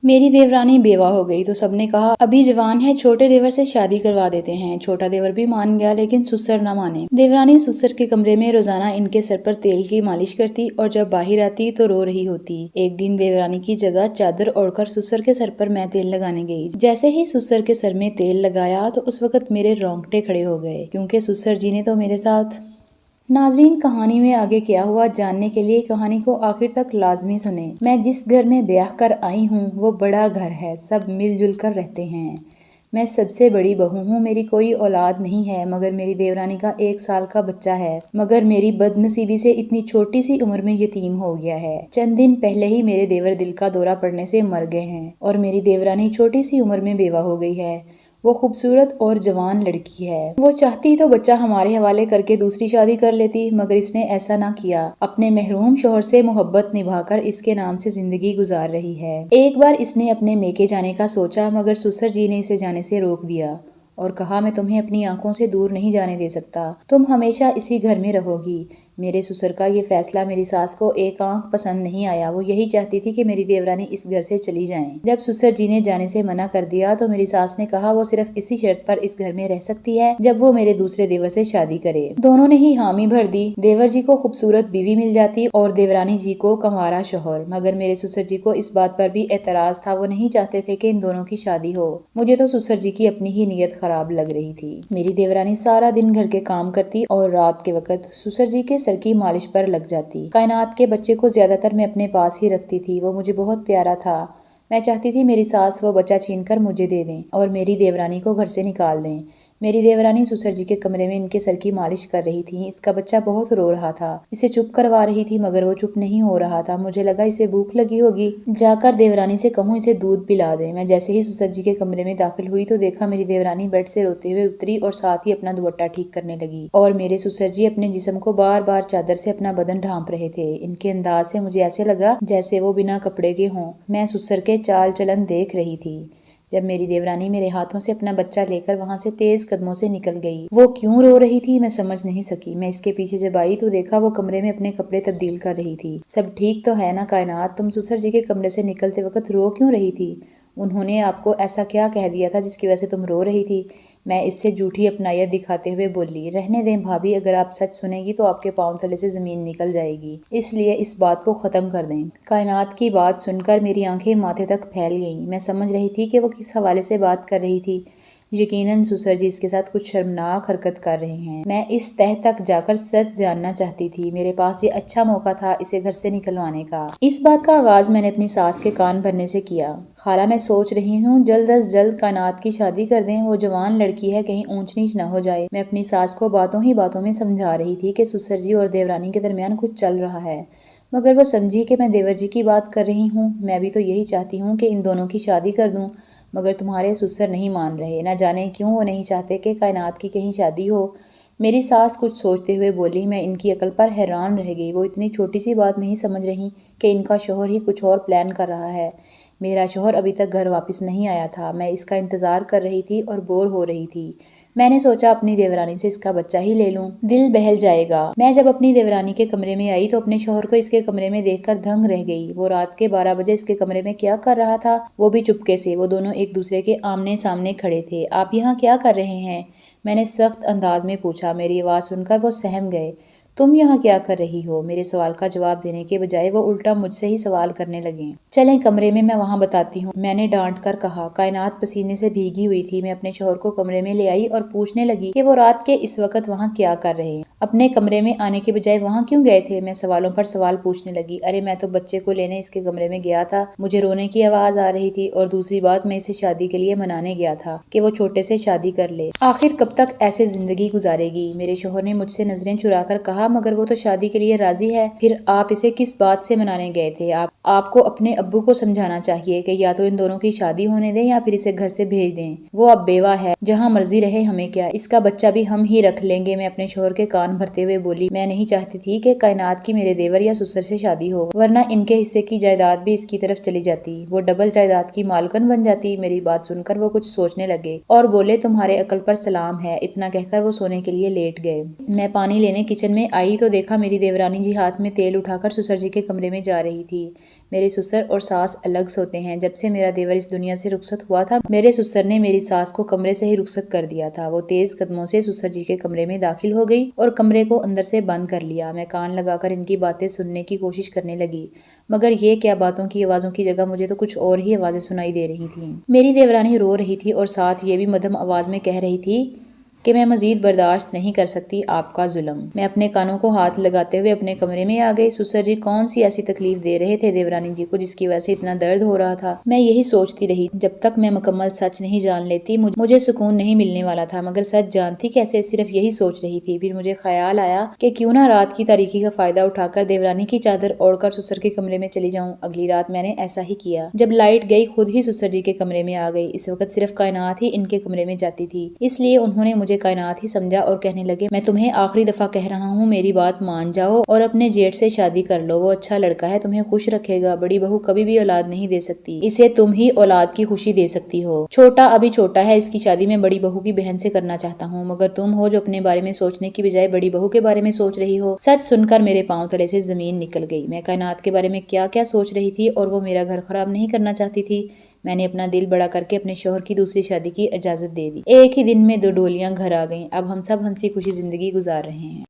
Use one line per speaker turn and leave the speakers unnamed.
मेरी देवरानी बेवा हो गई तो सबने कहा अभी जवान है, छोटे देवर से शादी करवा देते हैं। छोटा देवर भी मान गया, लेकिन सुसर न माने। देवरानी सुसर के कमरे में रोजाना इनके सर पर तेल की मालिश करती और जब बाहर आती तो रो रही होती। एक दिन देवरानी की जगह चादर ओढ़कर सुसर के सर पर मैं तेल लगाने गई। जैसे ही सुसर के सर में तेल लगाया तो उस वक्त मेरे रोंगटे खड़े हो गए, क्योंकि सुसर जी ने तो मेरे साथ। नाज़रीन, कहानी में आगे क्या हुआ जानने के लिए कहानी को आखिर तक लाजमी सुने। मैं जिस घर में ब्याह कर आई हूँ वो बड़ा घर है, सब मिलजुल कर रहते हैं। मैं सबसे बड़ी बहू हूँ, मेरी कोई औलाद नहीं है, मगर मेरी देवरानी का 1 साल का बच्चा है। मगर मेरी बदनसीबी से इतनी छोटी सी उम्र में यतीम हो गया है। चंद दिन पहले ही मेरे देवर दिल का दौरा पड़ने से मर गए हैं और मेरी देवरानी छोटी सी उम्र में बेवा हो गई है। वो खूबसूरत और जवान लड़की है। वो चाहती तो बच्चा हमारे हवाले करके दूसरी शादी कर लेती, मगर इसने ऐसा ना किया। अपने महरूम शोहर से मोहब्बत निभाकर इसके नाम से जिंदगी गुजार रही है। एक बार इसने अपने मेके जाने का सोचा, मगर सुसर जी ने इसे जाने से रोक दिया और कहा, मैं तुम्हें अपनी आंखों से दूर नहीं जाने दे सकता, तुम हमेशा इसी घर में रहोगी। मेरे ससुर का ये फैसला मेरी सास को एक आंख पसंद नहीं आया। वो यही चाहती थी कि मेरी देवरानी इस घर से चली जाए। जब ससुर जी ने जाने से मना कर दिया तो मेरी सास ने कहा वो सिर्फ इसी शर्त पर इस घर में रह सकती है जब वो मेरे दूसरे देवर से शादी करे। दोनों ने ही हामी भर दी। देवर जी को खूबसूरत बीवी मिल जाती और देवरानी जी को कंवारा शोहर। मगर मेरे ससुर जी को इस बात पर भी एतराज था। वो नहीं चाहते थे कि इन दोनों की शादी हो। मुझे तो ससुर जी की अपनी ही नीयत खराब लग रही थी। मेरी देवरानी सारा दिन घर के काम करती और रात के वक्त ससुर जी के सर की मालिश पर लग जाती। कायनात के बच्चे को ज्यादातर मैं अपने पास ही रखती थी। वो मुझे बहुत प्यारा था। मैं चाहती थी मेरी सास वो बच्चा छीनकर मुझे दे दें और मेरी देवरानी को घर से निकाल दें। मेरी देवरानी ससुर जी के कमरे में इनके सर की मालिश कर रही थी। इसका बच्चा बहुत रो रहा था। इसे चुप करवा रही थी, मगर वो चुप नहीं हो रहा था। मुझे लगा इसे भूख लगी होगी, जाकर देवरानी से कहूँ इसे दूध पिला दे। मैं जैसे ही ससुर जी के कमरे में दाखिल हुई तो देखा मेरी देवरानी बेड से रोते हुए उतरी और साथ ही अपना दुपट्टा ठीक करने लगी और मेरे ससुर जी अपने जिस्म को बार बार चादर से अपना बदन ढांप रहे थे। इनके अंदाज से मुझे ऐसे लगा जैसे वो बिना कपड़े के हों। मैं ससुर के चाल चलन देख रही थी। जब मेरी देवरानी मेरे हाथों से अपना बच्चा लेकर वहां से तेज कदमों से निकल गई। वो क्यों रो रही थी मैं समझ नहीं सकी। मैं इसके पीछे जब आई तो देखा वो कमरे में अपने कपड़े तब्दील कर रही थी। सब ठीक तो है ना कायनात, तुम ससुर जी के कमरे से निकलते वक्त रो क्यों रही थी? उन्होंने आपको ऐसा क्या कह दिया था जिसकी वजह से तुम रो रही थी? मैं इससे झूठी अपनायत दिखाते हुए बोली, रहने दें भाभी, अगर आप सच सुनेगी तो आपके पांव तले से जमीन निकल जाएगी, इसलिए इस बात को खत्म कर दें। कायनात की बात सुनकर मेरी आंखें माथे तक फैल गईं। मैं समझ रही थी कि वो किस हवाले से बात कर रही थी। यकीनन ससुर जी इसके साथ कुछ शर्मनाक हरकत कर रहे हैं। मैं इस तह तक जाकर सच जानना चाहती थी। मेरे पास ये अच्छा मौका था इसे घर से निकलवाने का। इस बात का आगाज मैंने अपनी सास के कान भरने से किया। खाला, मैं सोच रही हूँ जल्द अज जल्द कायनात की शादी कर दें। वो जवान लड़की है, कहीं ऊंच नीच न हो जाए। मैं अपनी सास को बातों ही बातों में समझा रही थी कि ससुर जी और देवरानी के दरमियान कुछ चल रहा है, मगर वो समझी कि मैं देवर जी की बात कर रही हूँ। मैं भी तो यही चाहती हूँ कि इन दोनों की शादी कर दूँ, मगर तुम्हारे ससुर नहीं मान रहे। न जाने क्यों वो नहीं चाहते कि कायनात की कहीं शादी हो। मेरी सास कुछ सोचते हुए बोली। मैं इनकी अकल पर हैरान रह गई। वो इतनी छोटी सी बात नहीं समझ रही कि इनका शौहर ही कुछ और प्लान कर रहा है। मेरा शौहर अभी तक घर वापस नहीं आया था। मैं इसका इंतजार कर रही थी और बोर हो रही थी। मैंने सोचा अपनी देवरानी से इसका बच्चा ही ले लूं, दिल बहल जाएगा। मैं जब अपनी देवरानी के कमरे में आई तो अपने शौहर को इसके कमरे में देखकर दंग रह गई। वो रात के 12 बजे इसके कमरे में क्या कर रहा था, वो भी चुपके से। वो दोनों एक दूसरे के आमने सामने खड़े थे। आप यहाँ क्या कर रहे हैं? मैंने सख्त अंदाज में पूछा। मेरी आवाज सुनकर वो सहम गए। तुम यहाँ क्या कर रही हो? मेरे सवाल का जवाब देने के बजाय वो उल्टा मुझसे ही सवाल करने लगे। चलें कमरे में, मैं वहाँ बताती हूँ, मैंने डांट कर कहा। कायनात पसीने से भीगी हुई थी। मैं अपने शौहर को कमरे में ले आई और पूछने लगी कि वो रात के इस वक्त वहाँ क्या कर रहे हैं। अपने कमरे में आने के बजाय वहाँ क्यों गए थे? मैं सवालों पर सवाल पूछने लगी। अरे मैं तो बच्चे को लेने इसके कमरे में गया था। मुझे रोने की आवाज आ रही थी और दूसरी बात, मैं इसे शादी के लिए मनाने गया था कि वो छोटे से शादी कर ले। आखिर कब तक ऐसे जिंदगी गुजारेगी? मेरे शौहर ने मुझसे नजरें चुरा कर कहा, मगर वो तो शादी के लिए राजी है। फिर आप इसे किस बात से मनाने गए थे? आपको अपने अब्बू को समझाना चाहिए कि या तो इन दोनों की शादी होने दें या फिर इसे घर से भेज दें। वो अब बेवा है, जहाँ मर्जी रहे, हमें क्या। इसका बच्चा भी हम ही रख लेंगे। मैं अपने शौहर के कान भरते हुए बोली। मैं नहीं चाहती थी कि कायनात की मेरे देवर या ससुर से शादी हो, वरना इनके हिस्से की जायदाद भी इसकी तरफ चली जाती। वो डबल जायदाद की मालकन बन जाती। मेरी बात सुनकर वो कुछ सोचने लगे और बोले, तुम्हारे अकल पर सलाम है। इतना कहकर वो सोने के लिए लेट गए। मैं पानी लेने किचन में आई तो देखा मेरी देवरानी जी हाथ में तेल उठाकर सुसर जी के कमरे में जा रही थी। मेरे सुसर और सास अलग सोते हैं। जब से मेरा देवर इस दुनिया से रुखसत हुआ था, मेरे सुसर ने मेरी सास को कमरे से ही रुखसत कर दिया था। वो तेज कदमों से सुसर जी के कमरे में दाखिल हो गई और कमरे को अंदर से बंद कर लिया। मैं कान लगाकर इनकी बातें सुनने की कोशिश करने लगी, मगर ये क्या, बातों की आवाज़ों की जगह मुझे तो कुछ और ही आवाज़ें सुनाई दे रही थीं। मेरी देवरानी रो रही थी और साथ ये भी मध्यम आवाज़ में कह रही थी कि मैं मजीद बर्दाश्त नहीं कर सकती आपका जुल्म। मैं अपने कानों को हाथ लगाते हुए अपने कमरे में आ गई। सुसर जी कौन सी ऐसी तकलीफ दे रहे थे देवरानी जी को जिसकी वजह से इतना दर्द हो रहा था। मैं यही सोचती रही। जब तक मैं मुकम्मल सच नहीं जान लेती मुझे सुकून नहीं मिलने वाला था, मगर सच जानती कैसे, सिर्फ यही सोच रही थी। फिर मुझे ख्याल आया कि क्यों ना रात की तारीकी का फायदा उठाकर देवरानी की चादर ओढ़कर सुसर के कमरे में चली जाऊं। अगली रात मैंने ऐसा ही किया। जब लाइट गई खुद ही सुसर जी के कमरे में आ गई। इस वक्त सिर्फ कायनात ही इनके कमरे में जाती थी, इसलिए उन्होंने मुझे कायनात ही समझा और कहने लगे, मैं तुम्हें आखिरी दफा कह रहा हूँ, मेरी बात मान जाओ और अपने जेठ से शादी कर लो। वो अच्छा लड़का है, तुम्हें खुश रखेगा। बड़ी बहू कभी भी औलाद नहीं दे सकती, इसे तुम ही औलाद की खुशी दे सकती हो। छोटा अभी छोटा है, इसकी शादी मैं बड़ी बहू की बहन से करना चाहता हूँ, मगर तुम हो जो अपने बारे में सोचने की बजाय बड़ी बहू के बारे में सोच रही हो। सच सुनकर मेरे पांव तले से जमीन निकल गई। मैं कायनात के बारे में क्या क्या सोच रही थी और वो मेरा घर खराब नहीं करना चाहती थी। मैंने अपना दिल बड़ा करके अपने शोहर की दूसरी शादी की इजाजत दे दी। एक ही दिन में 2 डोलियां घर आ गईं। अब हम सब हंसी खुशी जिंदगी गुजार रहे हैं।